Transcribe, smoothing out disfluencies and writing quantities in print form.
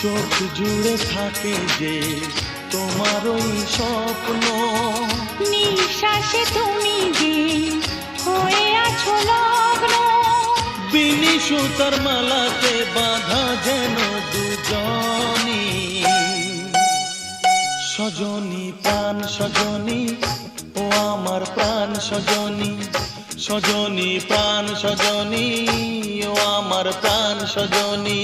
চোখ জুড়ে থাকে যে তোমার ওই স্বপ্ন, নিঃশ্বাসে তুমি যে হয়ে আছো লগ্ন, বিনি সুতার মালাতে বাঁধা যেন দুজনি। সজনী প্রাণ সজনী, ও আমার প্রাণ সজনী, সজনী প্রাণ সজনী, ও আমার প্রাণ সজনী।